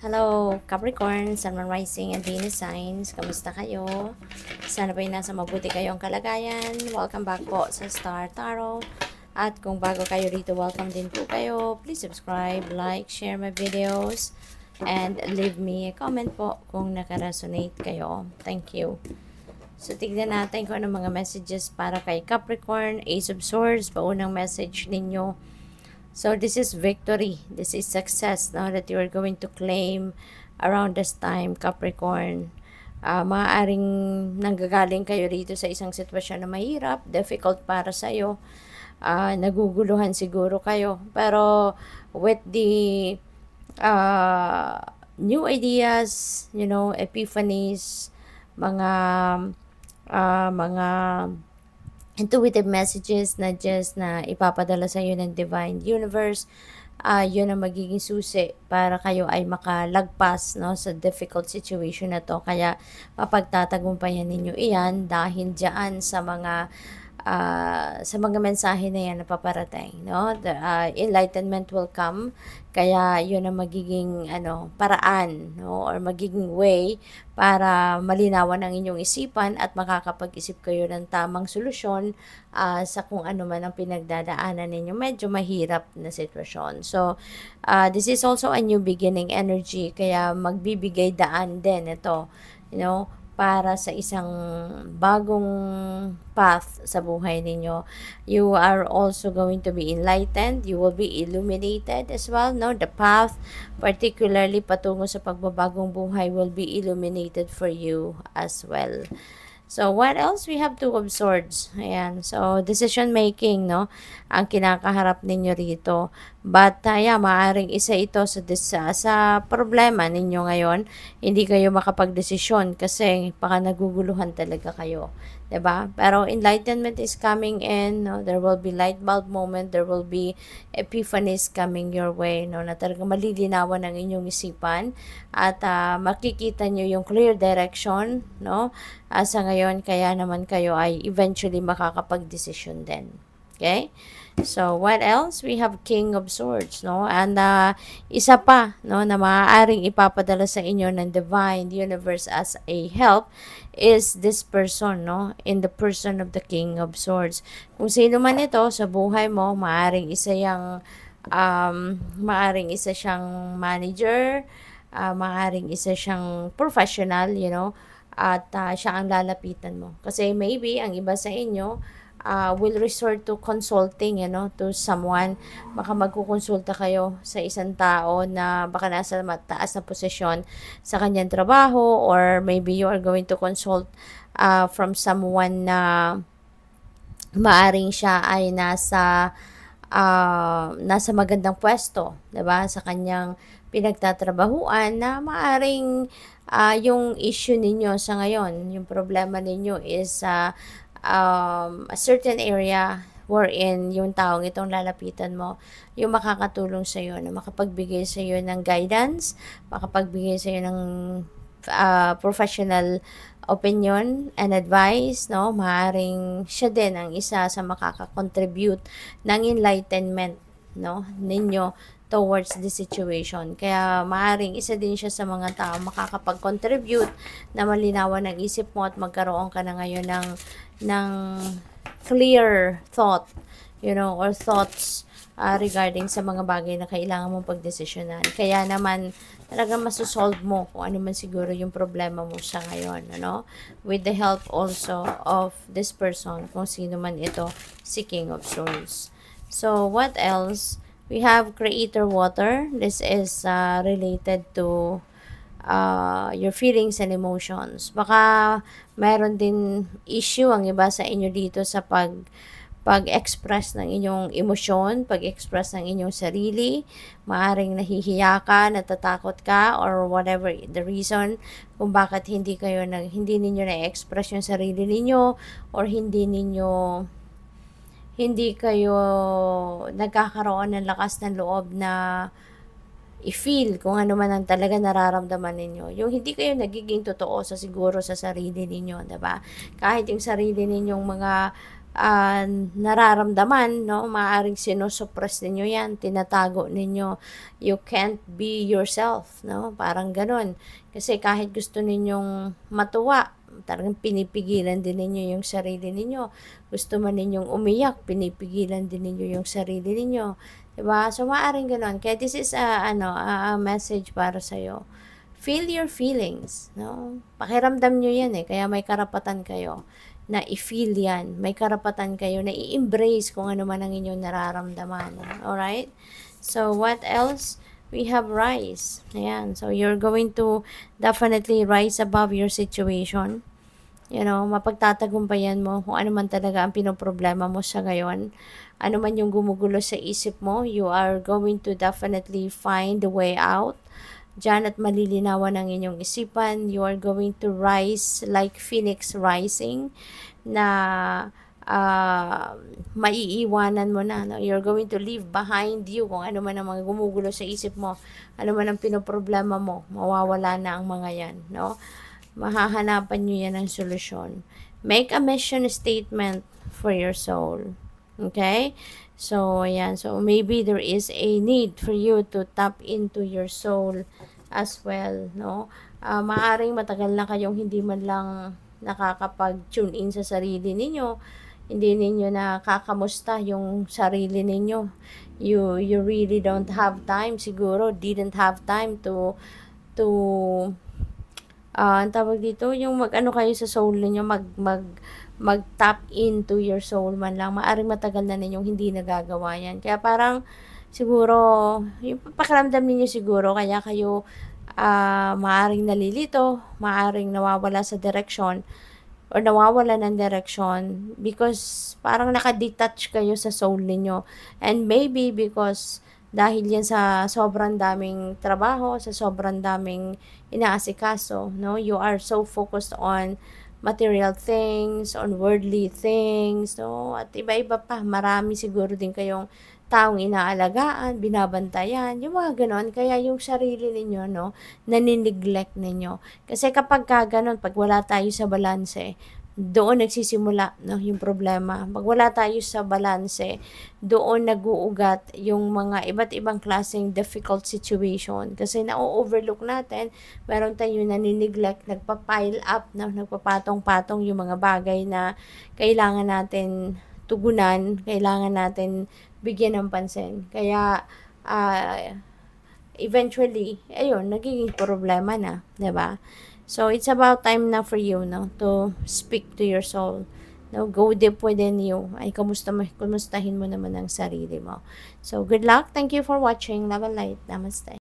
Hello, Capricorn, Sun, Moon, Rising, and Venus signs. Kamusta kayo? Sana ba'y nasa mabuti kayong kalagayan? Welcome back po sa Star Tarot. At kung bago kayo rito, welcome din po kayo. Please subscribe, like, share my videos, and leave me a comment po kung nakaresonate kayo. Thank you. So, tignan natin kung ano mga messages para kay Capricorn, Ace of Swords, paunang message ninyo. So, this is victory. This is success now that you are going to claim around this time, Capricorn. Maaaring nanggagaling kayo rito sa isang sitwasyon na mahirap, difficult para sa'yo. Naguguluhan siguro kayo. Pero with the new ideas, you know, epiphanies, mga intuitive messages na just na ipapadala sa iyo ng Divine Universe, yun ang magiging susi para kayo ay makalagpas, no, sa difficult situation na to. Kaya mapagtatagumpayan ninyo iyan dahil diyan sa mga mensahe na yan na paparating, no? The enlightenment will come. Kaya yun ang magiging paraan, no, or magiging way para malinawan ang inyong isipan at makakapag-isip kayo ng tamang solusyon sa kung ano man ang pinagdadaanan ninyo. Medyo mahirap na sitwasyon. So, this is also a new beginning energy. Kaya magbibigay daan din ito, you know, para sa isang bagong path sa buhay ninyo. You are also going to be enlightened. You will be illuminated as well, no? The path, particularly patungo sa pagbabagong buhay, will be illuminated for you as well. So, what else? We have Two of Swords. Ayan. So, decision making, no? Ang kinakaharap ninyo rito. But, maaaring isa ito sa problema ninyo ngayon. Hindi kayo makapag-desisyon kasi baka naguguluhan talaga kayo. 'Di ba? Pero enlightenment is coming in, no? There will be light bulb moment, there will be epiphanies coming your way, no? Na talagang malilinawan ang inyong isipan at makikita nyo yung clear direction, no? Sa ngayon, kaya naman kayo ay eventually makakapag-desisyon din. Okay? So, what else? We have King of Swords, no? And isa pa, no, na maaaring ipapadala sa inyo ng Divine Universe as a help is this person, no? In the person of the King of Swords. Kung sino man ito sa buhay mo, maaaring isa siyang manager, maaaring isa siyang professional, you know, at siya ang lalapitan mo. Kasi maybe ang iba sa inyo will resort to consulting, you know, to someone. Baka magkukonsulta kayo sa isang tao na baka nasa mataas na posisyon sa kanyang trabaho, or maybe you are going to consult from someone na maaring siya ay nasa magandang pwesto, 'di ba? Sa kanyang pinagtatrabahuan na maaring yung issue ninyo sa ngayon, yung problema ninyo is a certain area wherein yung taong itong lalapitan mo, yung makakatulong sa iyo, na makapagbigay sa iyo ng guidance, makapagbigay sa iyo ng professional opinion and advice, no? Maaring siya din ang isa sa makaka-contribute ng enlightenment, no, ninyo towards the situation. Kaya maaring isa din siya sa mga tao makakapag-contribute na malinawan ang isip mo at magkaroon ka na ngayon ng clear thought, you know, or thoughts regarding sa mga bagay na kailangan mong pagdesisyonan. Kaya naman talagang masosolve mo kung ano man siguro yung problema mo sa ngayon, ano? With the help also of this person, kung sino man ito, si King of Swords. So, what else? We have Creator Water. This is related to your feelings and emotions. Baka mayroon din issue ang iba sa inyo dito sa pag-express ng inyong emosyon, pag-express ng inyong sarili. Maaring nahihiya ka, natatakot ka, or whatever the reason kung bakit hindi ninyo na-express yung sarili ninyo, or hindi kayo nagkakaroon ng lakas ng loob na i-feel kung ano man ang talaga nararamdaman ninyo. Yung hindi kayo nagiging totoo siguro sa sarili ninyo, 'di ba? Kahit yung sarili ninyong nararamdaman, no? Maaaring sinusuppress ninyo yan, tinatago ninyo. You can't be yourself, no? Parang ganun. Kasi kahit gusto ninyong matuwa, talagang pinipigilan din ninyo yung sarili ninyo. Gusto man ninyong umiyak, pinipigilan din ninyo yung sarili ninyo. Diba? So, maaaring ganun. Kaya this is a message para sa'yo. Feel your feelings, no? Pakiramdam nyo yan kaya may karapatan kayo na i-feel yan. May karapatan kayo na i-embrace kung ano man ang inyong nararamdaman. Alright? So, what else? We have rise. Ayan. So, you're going to definitely rise above your situation. You know, mapagtatagumpayan mo kung ano man talaga ang pinoproblema mo sa ngayon. Ano man yung gumugulo sa isip mo, you are going to definitely find the way out. Diyan at malilinawan ang inyong isipan. You are going to rise like phoenix rising na maiiwanan mo na. No? You're going to leave behind you kung ano man ang mga gumugulo sa isip mo. Ano man ang pinoproblema mo. Mawawala na ang mga yan. No? Mahahanapan nyo yan ng solusyon. Make a mission statement for your soul. Okay? So, ayan. So, maybe there is a need for you to tap into your soul as well, no? Maaring matagal na kayong hindi man lang nakakapag-tune in sa sarili ninyo. Hindi ninyo nakakamusta yung sarili ninyo. You really don't have time, siguro, didn't have time to ang tawag dito, yung mag-ano kayo sa soul ninyo, mag-tap into your soul man lang. Maaring matagal na ninyong hindi nagagawa yan. Kaya parang, siguro, yung pakiramdam ninyo siguro, kaya kayo maaring nalilito, maaring nawawala sa direction, or nawawala ng direction, because parang nakadetach kayo sa soul ninyo. And maybe because dahil yan sa sobrang daming trabaho, sa sobrang daming inaasikaso, no? You are so focused on material things, on worldly things, no? At iba-iba pa, marami siguro din kayong taong inaalagaan, binabantayan, yung mga ganon. Kaya yung sarili ninyo, no, nanineglect ninyo. Kasi kapag ganon, pag wala tayo sa balanse, doon nagsisimula, no, yung problema. Pag wala tayo sa balanse, doon nag-uugat yung mga iba't ibang klaseng difficult situation. Kasi na-overlook natin, meron tayong nanineglect, nagpa-pile up, no, nagpapatong-patong yung mga bagay na kailangan natin tugunan, kailangan natin bigyan ng pansin. Kaya, eventually, ayun, nagiging problema na, 'di ba? So, it's about time na for you, no, to speak to your soul. No, go deep within you. Ay, kumustahin mo naman ang sarili mo. So, good luck. Thank you for watching. Love and light. Namaste.